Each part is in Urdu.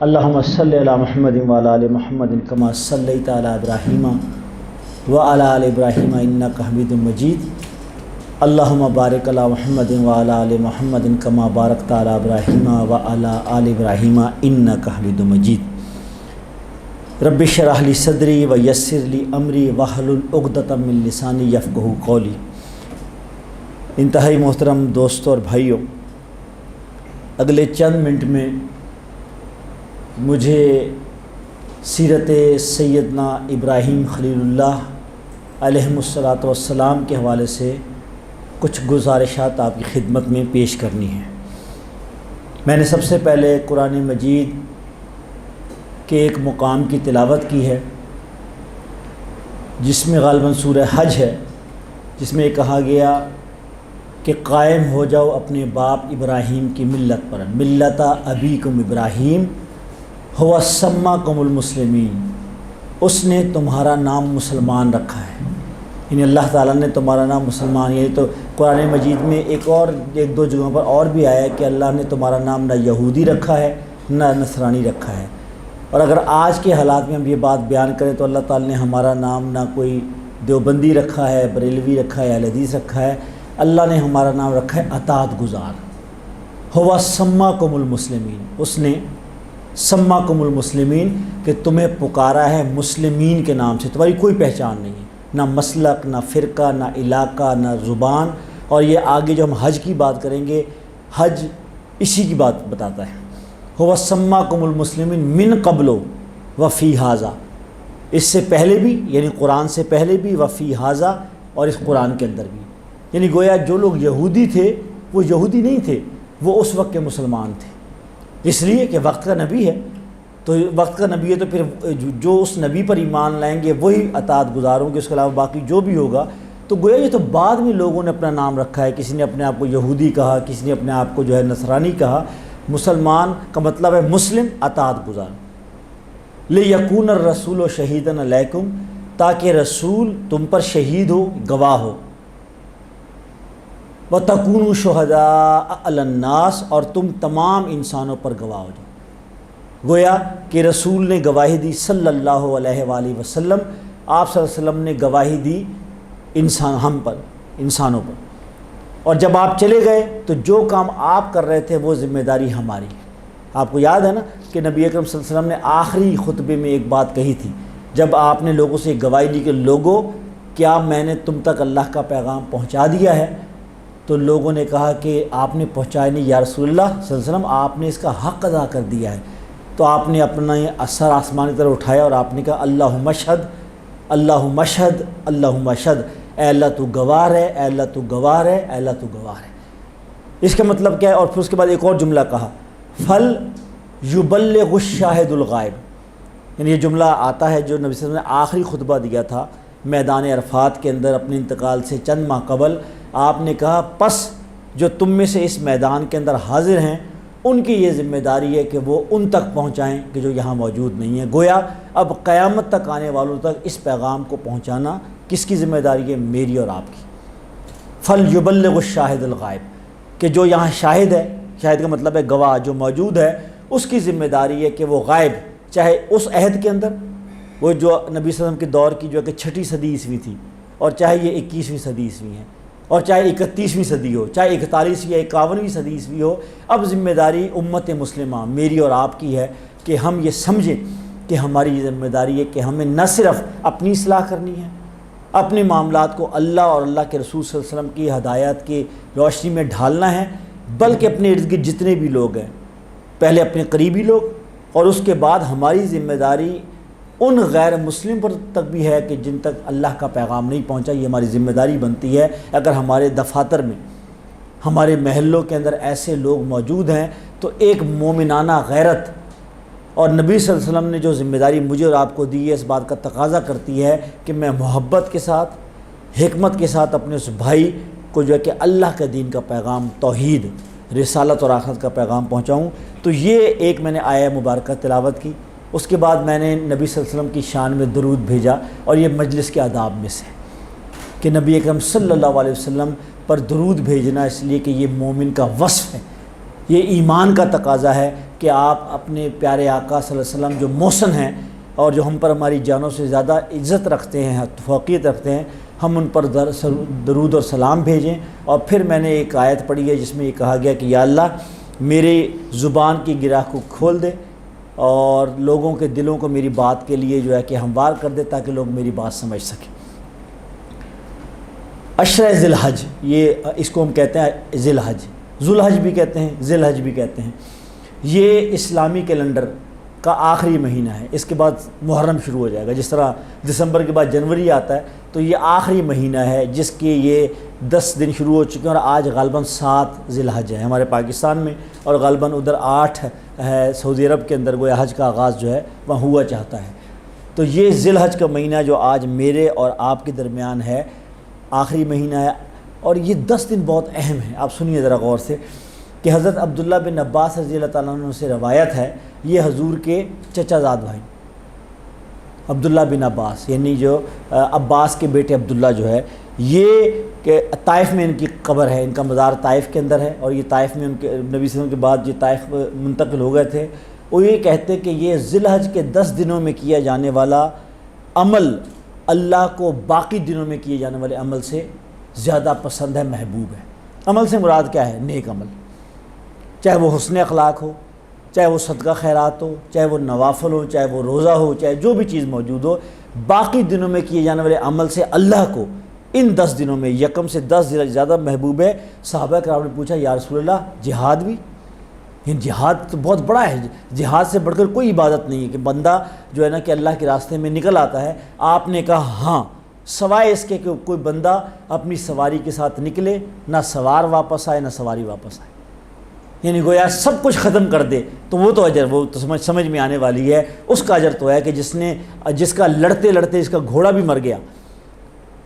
اللہم صلی علی محمد وعلی آل محمد کما صلیت علی ابراہیم وعلی آل ابراہیم انک حمید مجید اللہم بارک علی محمد وعلی آل محمد کما بارکت علی ابراہیم وعلی آل ابراہیم انک حمید مجید رب اشرح لی صدری ویسر لی امری واحلل عقدۃ من لسانی یفقہوا قولی۔ انتہائی محترم دوستوں اور بھائیوں، اگلے چند منٹ میں مجھے سیرت سیدنا ابراہیم خلیل اللہ علیہ الصلاۃ والسلام کے حوالے سے کچھ گزارشات آپ کی خدمت میں پیش کرنی ہیں۔ میں نے سب سے پہلے قرآن مجید کے ایک مقام کی تلاوت کی ہے جس میں غالباً سورہ حج ہے، جس میں کہا گیا کہ قائم ہو جاؤ اپنے باپ ابراہیم کی ملت پر، ملت ابیکم ابراہیم ہوا سماکم المسلمین، اس نے تمہارا نام مسلمان رکھا ہے، یعنی اللہ تعالیٰ نے تمہارا نام مسلمان، یعنی تو قرآن مجید میں ایک دو جگہوں پر اور بھی آیا ہے کہ اللہ نے تمہارا نام نہ یہودی رکھا ہے نہ نصرانی رکھا ہے۔ اور اگر آج کے حالات میں ہم یہ بات بیان کریں تو اللہ تعالیٰ نے ہمارا نام نہ کوئی دیوبندی رکھا ہے، بریلوی رکھا ہے، اہل حدیث رکھا ہے، اللہ نے ہمارا نام رکھا ہے اطاعت گزار۔ ہوا سماکم المسلمین، اس نے سماکم المسلمین کہ تمہیں پکارا ہے مسلمین کے نام سے، تمہاری کوئی پہچان نہیں ہے، نہ مسلک، نہ فرقہ، نہ علاقہ، نہ زبان۔ اور یہ آگے جو ہم حج کی بات کریں گے، حج اسی کی بات بتاتا ہے۔ ہوا سماکم المسلمین من قبل وفی ھذا، اس سے پہلے بھی، یعنی قرآن سے پہلے بھی، وفی ھذا، اور اس قرآن کے اندر بھی، یعنی گویا جو لوگ یہودی تھے وہ یہودی نہیں تھے، وہ اس وقت کے مسلمان تھے، اس لیے کہ وقت کا نبی ہے، تو وقت کا نبی ہے تو پھر جو اس نبی پر ایمان لائیں گے وہی اطاعت گزار ہوں گے، اس کے علاوہ باقی جو بھی ہوگا۔ تو گویا یہ تو بعد میں لوگوں نے اپنا نام رکھا ہے، کسی نے اپنے آپ کو یہودی کہا، کسی نے اپنے آپ کو جو ہے نصرانی کہا۔ مسلمان کا مطلب ہے مسلم، اطاعت گزار۔ لِیَکُونَ الرَّسُولُ شَہِیدًا عَلَیکُم، تاکہ رسول تم پر شہید ہو، گواہ ہو۔ وَتَکُونُوا شُہَدَاءَ عَلَى النَّاسِ، اور تم تمام انسانوں پر گواہ ہو جاؤ۔ گویا کہ رسول نے گواہی دی صلی اللہ علیہ وآلہ وسلم، آپ صلی اللہ علیہ وسلم نے گواہی دی ہم پر، انسانوں پر، اور جب آپ چلے گئے تو جو کام آپ کر رہے تھے وہ ذمہ داری ہماری ہے۔ آپ کو یاد ہے نا کہ نبی اکرم صلی اللہ علیہ وسلم نے آخری خطبے میں ایک بات کہی تھی، جب آپ نے لوگوں سے گواہی لی کہ لوگوں کیا میں نے تم تک اللہ کا پیغام پہنچا دیا ہے؟ تو لوگوں نے کہا کہ آپ نے پہنچایا نہیں یا رسول اللہ صلی اللہ علیہ وسلم، آپ نے اس کا حق ادا کر دیا ہے۔ تو آپ نے اپنا سر آسمان کی طرف اٹھایا اور آپ نے کہا اللہم اشہد، اللہم اشہد، اللہم اشہد، اے اللہ تو گواہ ہے، اے اللہ تو گواہ ہے، اے اللہ تو گواہ ہے۔ اس کا مطلب کیا ہے؟ اور پھر اس کے بعد ایک اور جملہ کہا، فل یبلغ الشاہد الغائب، یعنی یہ جملہ آتا ہے جو نبی صلی اللہ علیہ وسلم نے آخری خطبہ دیا تھا میدان عرفات کے اندر اپنے انتقال سے چند ماہ قبل۔ آپ نے کہا پس جو تم میں سے اس میدان کے اندر حاضر ہیں ان کی یہ ذمہ داری ہے کہ وہ ان تک پہنچائیں کہ جو یہاں موجود نہیں ہیں۔ گویا اب قیامت تک آنے والوں تک اس پیغام کو پہنچانا کس کی ذمہ داری ہے؟ میری اور آپ کی۔ فل یبلغ الشاہد الغائب، کہ جو یہاں شاہد ہے، شاہد کا مطلب ہے گواہ، جو موجود ہے، اس کی ذمہ داری ہے کہ وہ غائب، چاہے اس عہد کے اندر، وہ جو نبی صلی اللہ علیہ وسلم کے دور کی جو کہ 6 صدی عیسوی تھی، اور چاہے یہ 21ویں صدی عیسوی ہے، اور چاہے 31ویں صدی ہو، چاہے 41 یا 51ویں صدی عیسوی ہو، اب ذمہ داری امت مسلمہ میری اور آپ کی ہے کہ ہم یہ سمجھیں کہ ہماری یہ ذمہ داری ہے کہ ہمیں نہ صرف اپنی اصلاح کرنی ہے، اپنے معاملات کو اللہ اور اللہ کے رسول صلی اللہ علیہ وسلم کی ہدایات کی روشنی میں ڈھالنا ہے، بلکہ اپنے ارد گرد جتنے بھی لوگ ہیں، پہلے اپنے قریبی لوگ، اور اس کے بعد ہماری ذمہ داری ان غیر مسلم پر تک بھی ہے کہ جن تک اللہ کا پیغام نہیں پہنچا۔ یہ ہماری ذمہ داری بنتی ہے۔ اگر ہمارے دفاتر میں، ہمارے محلوں کے اندر ایسے لوگ موجود ہیں تو ایک مومنانہ غیرت اور نبی صلی اللہ علیہ وسلم نے جو ذمہ داری مجھے اور آپ کو دی ہے، اس بات کا تقاضا کرتی ہے کہ میں محبت کے ساتھ، حکمت کے ساتھ اپنے اس بھائی کو جو ہے کہ اللہ کے دین کا پیغام، توحید، رسالت اور آخرت کا پیغام پہنچاؤں۔ تو یہ ایک میں نے آیہ مبارکہ تلاوت کی۔ اس کے بعد میں نے نبی صلی اللہ علیہ وسلم کی شان میں درود بھیجا، اور یہ مجلس کے آداب میں سے کہ نبی اکرم صلی اللہ علیہ وسلم پر درود بھیجنا، اس لیے کہ یہ مومن کا وصف ہے، یہ ایمان کا تقاضا ہے کہ آپ اپنے پیارے آقا صلی اللہ علیہ وسلم جو محسن ہیں اور جو ہم پر ہماری جانوں سے زیادہ عزت رکھتے ہیں، فوقیت رکھتے ہیں، ہم ان پر درود اور سلام بھیجیں۔ اور پھر میں نے ایک آیت پڑھی ہے جس میں یہ کہا گیا کہ یا اللہ میرے زبان کی گرہ کو کھول دے اور لوگوں کے دلوں کو میری بات کے لیے جو ہے کہ ہموار کر دے تاکہ لوگ میری بات سمجھ سکیں۔ عشرہ ذی الحج، یہ اس کو ہم کہتے ہیں ذی الحج، ذو الحج بھی کہتے ہیں، ذی الحج بھی کہتے ہیں۔ یہ اسلامی کیلنڈر کا آخری مہینہ ہے، اس کے بعد محرم شروع ہو جائے گا۔ جس طرح دسمبر کے بعد جنوری آتا ہے تو یہ آخری مہینہ ہے جس کے یہ 10 دن شروع ہو چکے ہیں، اور آج غالباً 7 ذی الحج ہے ہمارے پاکستان میں، اور غالباً ادھر 8 ہے سعودی عرب کے اندر، گویا حج کا آغاز جو ہے وہاں ہوا چاہتا ہے۔ تو یہ ذی الحج کا مہینہ جو آج میرے اور آپ کے درمیان ہے، آخری مہینہ ہے، اور یہ 10 دن بہت اہم ہیں۔ آپ سنیے ذرا غور سے کہ حضرت عبداللہ بن عباس رضی اللہ تعالیٰ عنہ سے روایت ہے، یہ حضور کے چچا زاد بھائی عبداللہ بن عباس، یعنی جو عباس کے بیٹے عبداللہ جو ہے، یہ کہ طائف میں ان کی قبر ہے، ان کا مزار طائف کے اندر ہے، اور یہ طائف میں ان کے نبی صلی اللہ علیہ وسلم کے بعد یہ طائف منتقل ہو گئے تھے۔ وہ یہ کہتے کہ یہ ذی الحج کے 10 دنوں میں کیا جانے والا عمل اللہ کو باقی دنوں میں کیے جانے والے عمل سے زیادہ پسند ہے، محبوب ہے۔ عمل سے مراد کیا ہے؟ نیک عمل، چاہے وہ حسن اخلاق ہو، چاہے وہ صدقہ خیرات ہو، چاہے وہ نوافل ہو، چاہے وہ روزہ ہو، چاہے جو بھی چیز موجود ہو، باقی دنوں میں کیے جانے والے عمل سے اللہ کو ان 10 دنوں میں یکم سے 10 زیادہ محبوب ہے۔ صحابہ کرام نے پوچھا یا رسول اللہ جہاد بھی؟ یعنی جہاد تو بہت بڑا ہے، جہاد سے بڑھ کر کوئی عبادت نہیں ہے کہ بندہ جو ہے نا کہ اللہ کے راستے میں نکل آتا ہے۔ آپ نے کہا ہاں، سوائے اس کے کہ کوئی بندہ اپنی سواری کے ساتھ نکلے، نہ سوار واپس آئے نہ سواری واپس آئے، یعنی گویا سب کچھ ختم کر دے، تو وہ تو اجر، وہ تو سمجھ میں آنے والی ہے، اس کا اجر تو ہے کہ جس کا لڑتے لڑتے جس کا گھوڑا بھی مر گیا،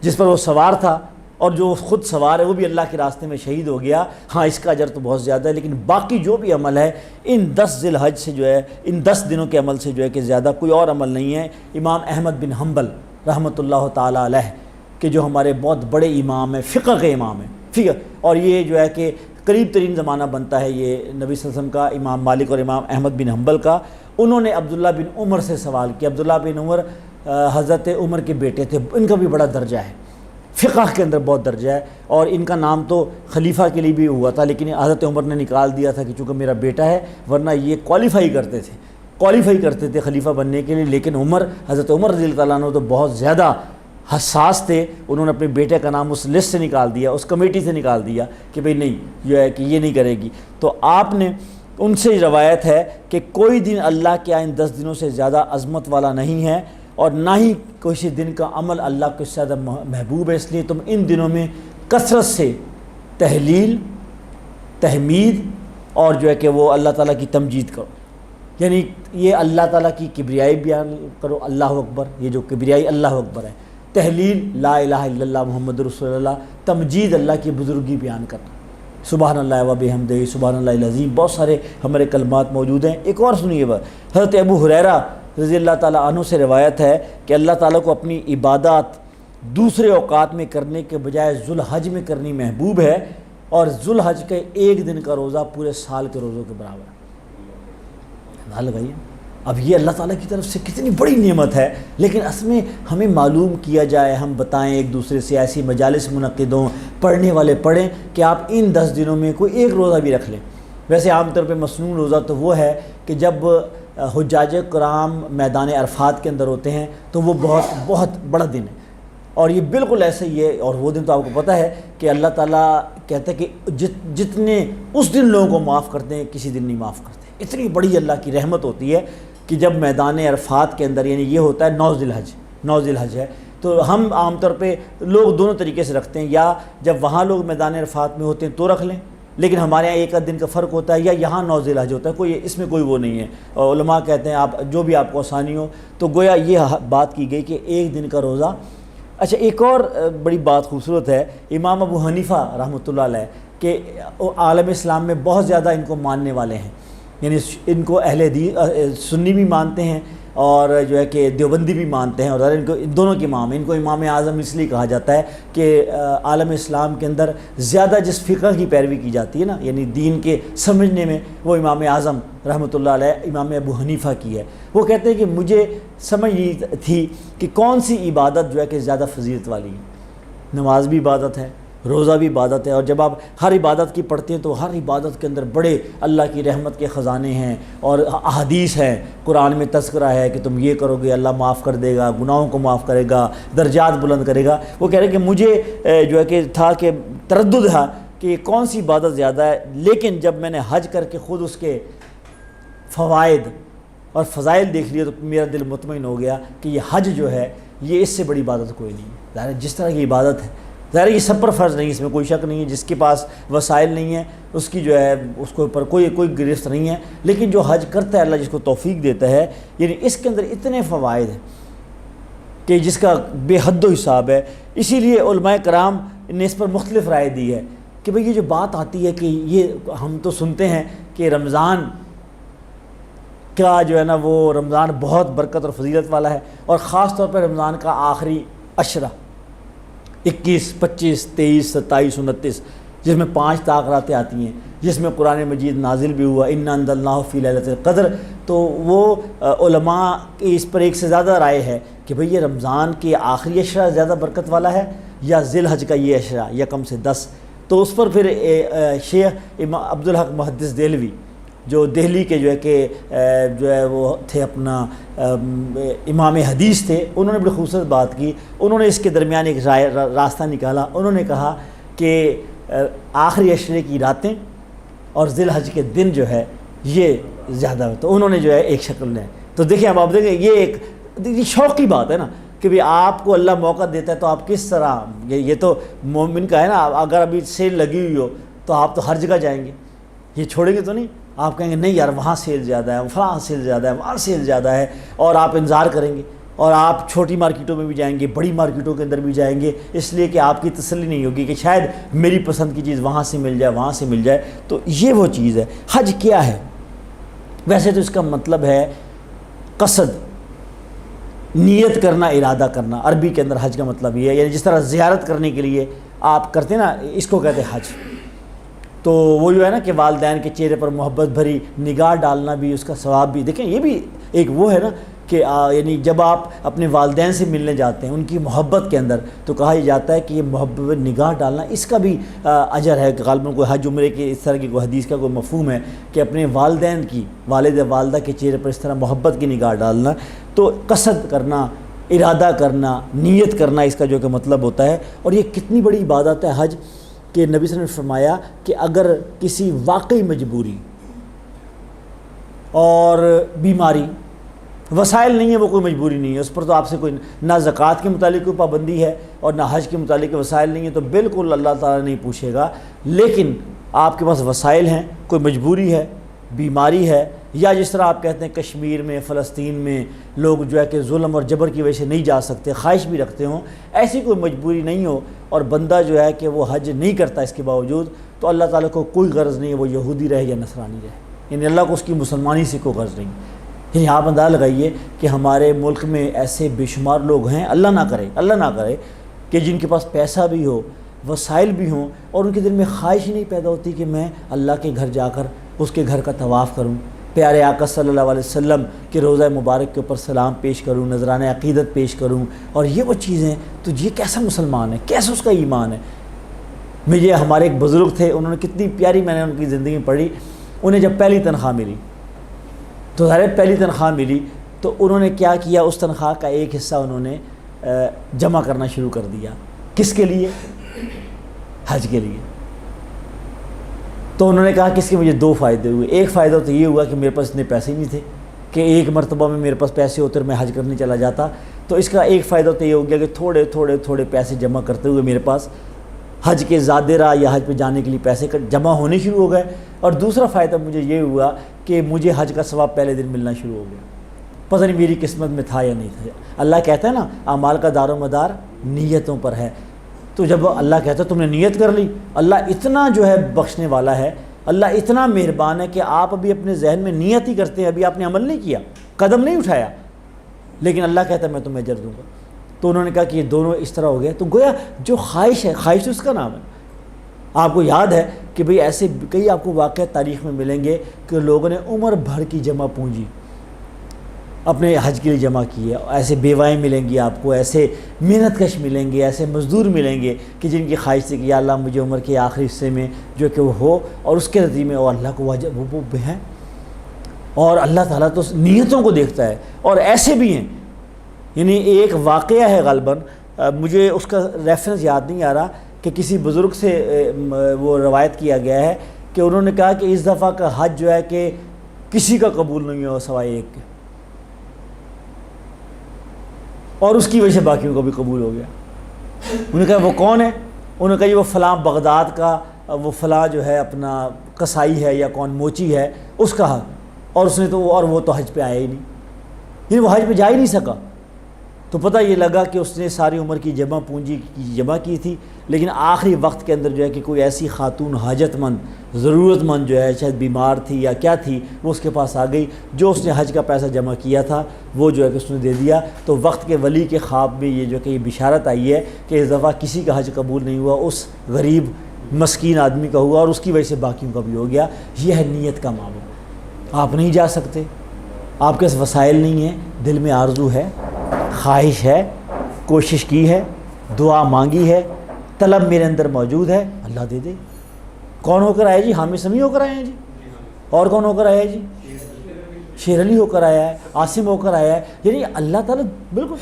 جس پر وہ سوار تھا، اور جو خود سوار ہے وہ بھی اللہ کے راستے میں شہید ہو گیا، ہاں اس کا اجر تو بہت زیادہ ہے۔ لیکن باقی جو بھی عمل ہے ان 10 ذی الحج سے جو ہے، ان 10 دنوں کے عمل سے جو ہے کہ زیادہ کوئی اور عمل نہیں ہے۔ امام احمد بن حنبل رحمۃ اللہ تعالیٰ علیہ کہ جو ہمارے بہت بڑے امام ہیں، فقہ کے امام ہیں، فقہ، اور یہ جو ہے کہ قریب ترین زمانہ بنتا ہے یہ نبی صلی اللہ علیہ وسلم کا، امام مالک اور امام احمد بن حنبل کا۔ انہوں نے عبداللہ بن عمر سے سوال کیا۔ عبداللہ بن عمر حضرت عمر کے بیٹے تھے، ان کا بھی بڑا درجہ ہے، فقہ کے اندر بہت درجہ ہے، اور ان کا نام تو خلیفہ کے لیے بھی ہوا تھا، لیکن حضرت عمر نے نکال دیا تھا کہ چونکہ میرا بیٹا ہے، ورنہ یہ کوالیفائی کرتے تھے خلیفہ بننے کے لیے۔ لیکن حضرت عمر رضی اللہ عنہ تو بہت زیادہ حساس تھے، انہوں نے اپنے بیٹے کا نام اس لسٹ سے نکال دیا، اس کمیٹی سے نکال دیا کہ بھئی نہیں، جو ہے کہ یہ نہیں کرے گی۔ تو آپ نے ان سے روایت ہے کہ کوئی دن اللہ کے ان 10 دنوں سے زیادہ عظمت والا نہیں ہے، اور نہ ہی کسی دن کا عمل اللہ کو اس سے زیادہ محبوب ہے، اس لیے تم ان دنوں میں کثرت سے تحلیل، تحمید اور جو ہے کہ وہ اللہ تعالیٰ کی تمجید کرو، یعنی یہ اللہ تعالیٰ کی کبریائی بیان کرو، اللہ اکبر، یہ جو کبریائی اللہ اکبر ہے، تحلیل لا الہ الا اللہ محمد رسول اللہ، تمجید اللہ کی بزرگی بیان کرنا، سبحان اللہ و بحمدہ سبحان اللہ العظیم، بہت سارے ہمارے کلمات موجود ہیں۔ ایک اور سنیے بات، حضرت ابو ہریرہ رضی اللہ تعالیٰ عنہ سے روایت ہے کہ اللہ تعالیٰ کو اپنی عبادات دوسرے اوقات میں کرنے کے بجائے ذو الحج میں کرنی محبوب ہے، اور ذو الحج کے ایک دن کا روزہ پورے سال کے روزوں کے برابر ہے۔ نہ لگائیے، اب یہ اللہ تعالیٰ کی طرف سے کتنی بڑی نعمت ہے، لیکن اس میں ہمیں معلوم کیا جائے، ہم بتائیں ایک دوسرے سے، ایسی مجالس منعقد ہوں، پڑھنے والے پڑھیں کہ آپ ان 10 دنوں میں کوئی ایک روزہ بھی رکھ لیں۔ ویسے عام طور پہ مسنون روزہ تو وہ ہے کہ جب حجاج کرام میدان عرفات کے اندر ہوتے ہیں تو وہ بہت بڑا دن ہے، اور یہ بالکل ایسے ہی ہے، اور وہ دن تو آپ کو پتہ ہے کہ اللہ تعالیٰ کہتا ہے کہ جتنے اس دن لوگوں کو معاف کرتے ہیں کسی دن نہیں معاف کرتے۔ اتنی بڑی اللہ کی رحمت ہوتی ہے کہ جب میدان عرفات کے اندر، یعنی یہ ہوتا ہے 9 ذی الحج ہے، تو ہم عام طور پہ لوگ دونوں طریقے سے رکھتے ہیں، یا جب وہاں لوگ میدان عرفات میں ہوتے ہیں تو رکھ لیں، لیکن ہمارے یہاں ایک دن کا فرق ہوتا ہے، یا یہاں 9 ذی الحج ہوتا ہے، کوئی اس میں کوئی وہ نہیں ہے، اور علماء کہتے ہیں آپ جو بھی آپ کو آسانی ہو، تو گویا یہ بات کی گئی کہ ایک دن کا روزہ۔ اچھا، ایک اور بڑی بات خوبصورت ہے، امام ابو حنیفہ رحمۃ اللہ علیہ کہ عالم اسلام میں بہت زیادہ ان کو ماننے والے ہیں، یعنی ان کو اہل حدیث سنی بھی مانتے ہیں اور جو ہے کہ دیوبندی بھی مانتے ہیں، اور ان کو ان دونوں کے امام، ان کو امام اعظم اس لیے کہا جاتا ہے کہ عالم اسلام کے اندر زیادہ جس فقہ کی پیروی کی جاتی ہے نا، یعنی دین کے سمجھنے میں، وہ امام اعظم رحمۃ اللہ علیہ امام ابو حنیفہ کی ہے۔ وہ کہتے ہیں کہ مجھے سمجھ نہیں تھی کہ کون سی عبادت جو ہے کہ زیادہ فضیلت والی ہے۔ نماز بھی عبادت ہے، روزہ بھی عبادت ہے، اور جب آپ ہر عبادت کی پڑھتے ہیں تو ہر عبادت کے اندر بڑے اللہ کی رحمت کے خزانے ہیں، اور احادیث ہیں، قرآن میں تذکرہ ہے کہ تم یہ کرو گے اللہ معاف کر دے گا، گناہوں کو معاف کرے گا، درجات بلند کرے گا۔ وہ کہہ رہے ہیں کہ مجھے جو ہے کہ تھا کہ تردد تھا کہ کون سی عبادت زیادہ ہے، لیکن جب میں نے حج کر کے خود اس کے فوائد اور فضائل دیکھ لیے تو میرا دل مطمئن ہو گیا کہ یہ حج جو ہے یہ اس سے بڑی عبادت کوئی نہیں ہے۔ ظاہر جس طرح کی عبادت ہے، ظاہر یہ سب پر فرض نہیں، اس میں کوئی شک نہیں ہے، جس کے پاس وسائل نہیں ہے اس کی جو ہے اس کے اوپر کوئی گرفت نہیں ہے، لیکن جو حج کرتا ہے اللہ جس کو توفیق دیتا ہے، یعنی اس کے اندر اتنے فوائد ہیں کہ جس کا بے حد و حساب ہے۔ اسی لیے علماء کرام نے اس پر مختلف رائے دی ہے کہ بھئی یہ جو بات آتی ہے کہ یہ ہم تو سنتے ہیں کہ رمضان کا جو ہے نا وہ رمضان بہت برکت اور فضیلت والا ہے، اور خاص طور پر رمضان کا آخری عشرہ 21، 25، 23، 27، 29، جس میں 5 راتیں آتی ہیں، جس میں قرآن مجید نازل بھی ہوا انا انزلناہ فی لیلۃ القدر۔ تو وہ علماء کی اس پر ایک سے زیادہ رائے ہے کہ بھئی یہ رمضان کے آخری عشرہ زیادہ برکت والا ہے یا ذی الحج کا یہ عشرہ یکم سے 10۔ تو اس پر پھر شیخ عبدالحق محدث دہلوی جو دہلی کے جو ہے کہ جو ہے وہ تھے اپنا امام حدیث تھے، انہوں نے بڑی خوبصورت بات کی۔ انہوں نے اس کے درمیان ایک راستہ نکالا۔ انہوں نے کہا کہ آخری عشرے کی راتیں اور ذی الحج کے دن جو ہے یہ زیادہ ہے، تو انہوں نے جو ہے ایک شکل لیں۔ تو دیکھیں اب آپ دیکھیں یہ ایک شوق کی بات ہے نا کہ بھی آپ کو اللہ موقع دیتا ہے تو آپ کس طرح، یہ تو مومن کا ہے نا، اگر ابھی سیل لگی ہوئی ہو تو آپ تو ہر جگہ جائیں گے، یہ چھوڑیں گے تو نہیں، آپ کہیں گے نہیں یار وہاں سیل زیادہ ہے، وہاں سیل زیادہ ہے، وہاں سیل زیادہ ہے، اور آپ انتظار کریں گے، اور آپ چھوٹی مارکیٹوں میں بھی جائیں گے، بڑی مارکیٹوں کے اندر بھی جائیں گے، اس لیے کہ آپ کی تسلی نہیں ہوگی کہ شاید میری پسند کی چیز وہاں سے مل جائے، وہاں سے مل جائے۔ تو یہ وہ چیز ہے۔ حج کیا ہے؟ ویسے تو اس کا مطلب ہے قصد، نیت کرنا، ارادہ کرنا۔ عربی کے اندر حج کا مطلب یہ ہے، یعنی جس طرح زیارت کرنے کے لیے آپ کرتے ہیں نا، اس کو کہتے ہیں حج۔ تو وہ جو ہے نا کہ والدین کے چہرے پر محبت بھری نگاہ ڈالنا بھی اس کا ثواب بھی، دیکھیں یہ بھی ایک وہ ہے نا کہ یعنی جب آپ اپنے والدین سے ملنے جاتے ہیں ان کی محبت کے اندر، تو کہا یہ جاتا ہے کہ یہ محبت نگاہ ڈالنا اس کا بھی اجر ہے کہ غالباً کوئی حج عمرے کی اس طرح کی کوئی حدیث کا کوئی مفہوم ہے کہ اپنے والدین کی، والد والدہ کے چہرے پر اس طرح محبت کی نگاہ ڈالنا۔ تو قصد کرنا، ارادہ کرنا، نیت کرنا اس کا جو کہ مطلب ہوتا ہے۔ اور یہ کتنی بڑی عبادت ہے حج کہ نبی صلی اللہ علیہ وسلم نے فرمایا کہ اگر کسی واقعی مجبوری اور بیماری، وسائل نہیں ہے، وہ کوئی مجبوری نہیں ہے، اس پر تو آپ سے کوئی نہ زکوٰۃ کے متعلق کوئی پابندی ہے اور نہ حج کے متعلق وسائل نہیں ہے، تو بالکل اللہ تعالیٰ نہیں پوچھے گا۔ لیکن آپ کے پاس وسائل ہیں، کوئی مجبوری ہے، بیماری ہے، یا جس طرح آپ کہتے ہیں کشمیر میں، فلسطین میں لوگ جو ہے کہ ظلم اور جبر کی وجہ سے نہیں جا سکتے، خواہش بھی رکھتے ہوں، ایسی کوئی مجبوری نہیں ہو اور بندہ جو ہے کہ وہ حج نہیں کرتا اس کے باوجود، تو اللہ تعالیٰ کو کوئی غرض نہیں ہے وہ یہودی رہے یا نصرانی رہے، یعنی اللہ کو اس کی مسلمانی سے کوئی غرض نہیں۔ یعنی آپ اندازہ لگائیے کہ ہمارے ملک میں ایسے بے شمار لوگ ہیں، اللہ نہ کرے کہ جن کے پاس پیسہ بھی ہو، وسائل بھی ہوں، اور ان کے دل میں خواہش ہی نہیں پیدا ہوتی کہ میں اللہ کے گھر جا کر اس کے گھر کا طواف کروں، پیارے آقا صلی اللہ علیہ وسلم کے روضہ مبارک کے اوپر سلام پیش کروں، نذرانہ عقیدت پیش کروں، اور یہ وہ چیزیں، تو یہ کیسا مسلمان ہے، کیسا اس کا ایمان ہے۔ مجھے ہمارے ایک بزرگ تھے، انہوں نے کتنی پیاری میں نے ان کی زندگی میں پڑھی، انہیں جب پہلی تنخواہ ملی تو ظاہر پہلی تنخواہ ملی تو انہوں نے کیا کیا، اس تنخواہ کا ایک حصہ انہوں نے جمع کرنا شروع کر دیا۔ کس کے لیے؟ حج کے لیے۔ تو انہوں نے کہا کہ اس کے مجھے 2 فائدے ہوئے۔ ایک فائدہ تو یہ ہوا کہ میرے پاس اتنے پیسے نہیں تھے کہ ایک مرتبہ میں میرے پاس پیسے ہوتے اور میں حج کرنے چلا جاتا، تو اس کا ایک فائدہ تو یہ ہو گیا کہ تھوڑے پیسے جمع کرتے ہوئے میرے پاس حج کے زیادہ راہ یا حج پہ جانے کے لیے پیسے جمع ہونے شروع ہو گئے۔ اور دوسرا فائدہ مجھے یہ ہوا کہ مجھے حج کا ثواب پہلے دن ملنا شروع ہو گیا، پتہ نہیں میری قسمت میں تھا یا نہیں تھا۔ اللہ کہتا ہے نا اعمال کا دار و مدار نیتوں پر ہے، تو جب اللہ کہتا ہے تم نے نیت کر لی، اللہ اتنا جو ہے بخشنے والا ہے، اللہ اتنا مہربان ہے کہ آپ ابھی اپنے ذہن میں نیت ہی کرتے ہیں، ابھی آپ نے عمل نہیں کیا، قدم نہیں اٹھایا، لیکن اللہ کہتا ہے میں تمہیں اجر دوں گا. تو انہوں نے کہا کہ یہ دونوں اس طرح ہو گیا. تو گویا جو خواہش ہے، خواہش اس کا نام ہے. آپ کو یاد ہے کہ بھئی ایسے کئی آپ کو واقعہ تاریخ میں ملیں گے کہ لوگوں نے عمر بھر کی جمع پونجی اپنے حج کے لیے جمع کی ہے. ایسے بیوائیں ملیں گی آپ کو، ایسے محنت کش ملیں گے، ایسے مزدور ملیں گے کہ جن کی خواہش تھی کہ یا اللہ مجھے عمر کے آخری حصے میں جو کہ وہ ہو، اور اس کے نتیجے میں وہ اللہ کو وہ ہے. اور اللہ تعالیٰ تو نیتوں کو دیکھتا ہے. اور ایسے بھی ہیں، یعنی ایک واقعہ ہے غالباً، مجھے اس کا ریفرنس یاد نہیں آ رہا، کہ کسی بزرگ سے وہ روایت کیا گیا ہے کہ انہوں نے کہا کہ اس دفعہ کا حج جو ہے کہ کسی کا قبول نہیں ہوا سوائے ایک کے، اور اس کی وجہ سے باقیوں کا بھی قبول ہو گیا. انہوں نے کہا وہ کون ہے؟ انہوں نے کہا یہ وہ فلاں بغداد کا وہ فلاں جو ہے اپنا قصائی ہے یا کون موچی ہے، اس کا حج. اور اس نے تو وہ تو حج پہ آیا ہی نہیں، یعنی وہ حج پہ جا ہی نہیں سکا. تو پتہ یہ لگا کہ اس نے ساری عمر کی جمع پونجی جمع کی تھی، لیکن آخری وقت کے اندر جو ہے کہ کوئی ایسی خاتون حاجت مند ضرورت مند جو ہے شاید بیمار تھی یا کیا تھی، وہ اس کے پاس آ گئی. جو اس نے حج کا پیسہ جمع کیا تھا وہ جو ہے کہ اس نے دے دیا. تو وقت کے ولی کے خواب میں یہ جو کہ یہ بشارت آئی ہے کہ اس دفعہ کسی کا حج قبول نہیں ہوا، اس غریب مسکین آدمی کا ہوا، اور اس کی وجہ سے باقیوں کا بھی ہو گیا. یہ ہے نیت کا معاملہ. آپ نہیں جا سکتے، آپ کے پاس وسائل نہیں ہیں، دل میں آرزو ہے، خواہش ہے، کوشش کی ہے، دعا مانگی ہے، طلب میرے اندر موجود ہے، اللہ دے دے. کون ہو کر آئے جی؟ حامد سمیع ہو کر آئے ہیں جی. اور کون ہو کر آیا ہے جی؟ شیر علی ہو کر آیا ہے، عاصم ہو کر آیا ہے. یعنی اللہ تعالیٰ بالکل.